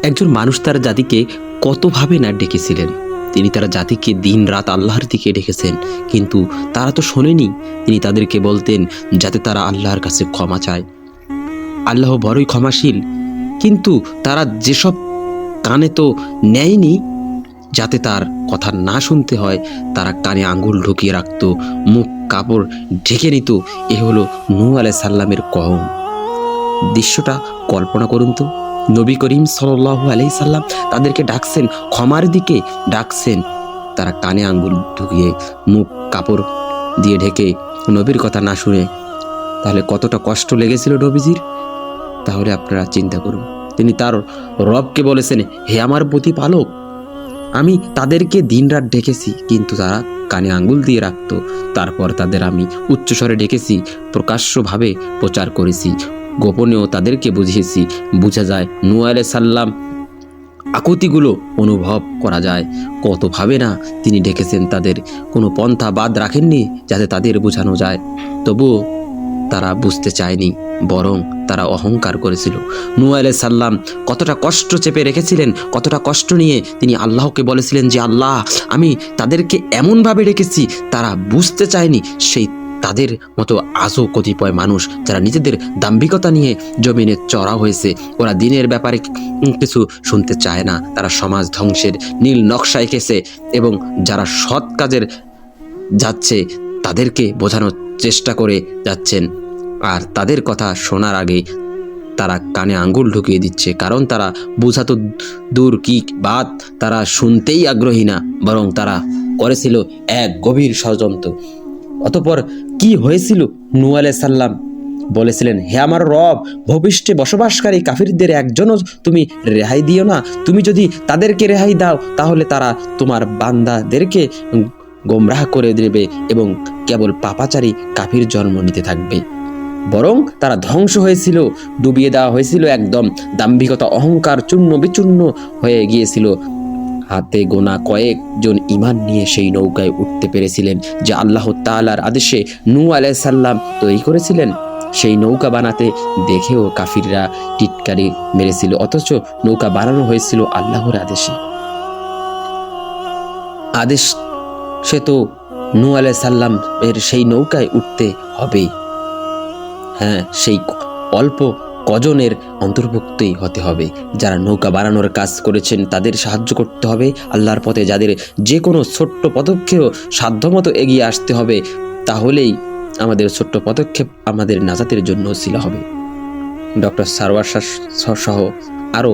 একজন মানুষ তার জাতিকে কতভাবে না ডেকেছিলেন। তিনি তার জাতিকে দিন রাত আল্লাহর দিকে ডেকেছেন, কিন্তু তারা তো শোনেনি। তিনি তাদেরকে বলতেন যাতে তারা আল্লাহর কাছে ক্ষমা চায়। আল্লাহ বড়ই ক্ষমাশীল, কিন্তু তারা যেসব কানে তো নেয়নি, যাতে তার কথা না শুনতে হয়, তারা কানে আঙ্গুল ঢুকিয়ে রাখত, মুখ কাপড় ঢেকে নিত। এ হলো নূহ আলাইহিস সালামের কওম। দৃশ্যটা কল্পনা করুন তো। নবী করিম সাল্লাল্লাহু আলাইহি সাল্লাম তাদেরকে ডাকছেন, ক্ষমার দিকে ডাকছেন, তারা কানে আঙ্গুল ঢুকিয়ে মুখ কাপড় দিয়ে ঢেকে নবীর কথা না শুনে। তাহলে কতটা কষ্ট লেগেছিল নবীজির। তাহলে আপনারা চিন্তা করুন, তিনি তার রবকে বলেছেন, হে আমার প্রতিপালক, আমি তাদেরকে দিনরাত ডেকেছি, কিন্তু তারা কানে আঙ্গুল দিয়ে রাখত। তারপর তাদের আমি উচ্চস্বরে ডেকেছি, প্রকাশ্যভাবে প্রচার করেছি, গোপনেও তাদেরকে বুঝিয়েছি। বোঝা যায় নূহ আলাইহিস সালাম আকুতিগুলো অনুভব করা যায়। কতভাবে না তিনি ডেকেছেন, তাদের কোনো পন্থা বাদ রাখেননি যাতে তাদের বোঝানো যায়। তবুও তারা বুঝতে চায়নি, বরং তারা অহংকার করেছিল। নূহ আলাইহিস সালাম কতটা কষ্ট চেপে রেখেছিলেন, কতটা কষ্ট নিয়ে তিনি আল্লাহকে বলেছিলেন যে আল্লাহ, আমি তাদেরকে এমনভাবে ডেকেছি তারা বুঝতে চায়নি। সেই তাদের মতো আজও কতিপয় মানুষ যারা নিজেদের দাম্ভিকতা নিয়ে জমিনে চড়া হয়েছে, ওরা দিনের ব্যাপারে কিছু শুনতে চায় না। তারা সমাজ ধ্বংসের নীল নকশা এঁকেছে, এবং যারা সৎ কাজের যাচ্ছে তাদেরকে বোঝানোর চেষ্টা করে যাচ্ছেন, আর তাদের কথা শোনার আগে তারা কানে আঙ্গুল ঢুকিয়ে দিচ্ছে। কারণ তারা বোঝা তো দূর কি বাত, তারা শুনতেই আগ্রহী না, বরং তারা করেছিল এক গভীর ষড়যন্ত্র। অতঃপর কি হয়েছিল? নূহ আলাইহিস সালাম বলেছিলেন, হে আমার রব, ভূপৃষ্ঠে বসবাসকারী কাফিরদের একজনও তুমি রেহাই দিও না। তুমি যদি তাদেরকে রেহাই দাও, তাহলে তারা তোমার বান্দাদেরকে গোমরাহ করে দেবে এবং কেবল পাপাচারী কাফির জন্ম নিতে থাকবে। বরং তারা ধ্বংস হয়েছিল, ডুবিয়ে দেওয়া হয়েছিল একদম। দাম্ভিকতা অহংকার চূর্ণ বিচূর্ণ হয়ে গিয়েছিল। হাতে গোনা কয়েকজন ঈমান নিয়ে সেই নৌকায় উঠতে পেরেছিলেন, যে আল্লাহ তাআলার আদেশে নূহ আলাইহিস সালাম তৈরি করেছিলেন। সেই নৌকা বানাতে দেখেও কাফিররা টিটকারি মেরেছিল, অথচ নৌকা বানানো হয়েছিল আল্লাহর আদেশে। আদেশ সে তো নূহ আলাইহিস সালাম এর সেই নৌকায় উঠতে হবে। হ্যাঁ, সেই অল্প কজনের অন্তর্ভুক্তই হতে হবে যারা নৌকা বানানোর কাজ করেছেন। তাদের সাহায্য করতে হবে আল্লাহর পথে, যাদের যে কোনো ছোট্ট পদক্ষেপও সাধ্যমতো এগিয়ে আসতে হবে। তাহলেই আমাদের ছোট্ট পদক্ষেপ আমাদের নাজাতের জন্য ওসিলা হবে। ডক্টর সারওয়ার সহ আরও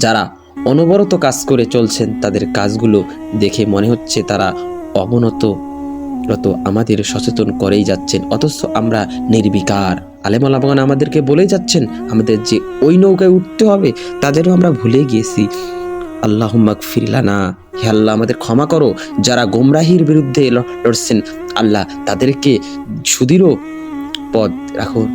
যারা অনবরত কাজ করে চলছেন, তাদের কাজগুলো দেখে মনে হচ্ছে তারা অবনতরত আমাদের সচেতন করেই যাচ্ছেন, অথচ আমরা নির্বিকার। আলেমালাবাগান আমাদেরকে বলেই যাচ্ছেন আমাদের যে ওই নৌকায় উঠতে হবে, তাদেরও আমরা ভুলে গিয়েছি। আল্লাহুম্মা গফির লানা, হে আল্লাহ আমাদের ক্ষমা করো। যারা গোমরাহির বিরুদ্ধে লড়ছেন, আল্লাহ তাদেরকে সুদৃঢ় পথ রাখুন।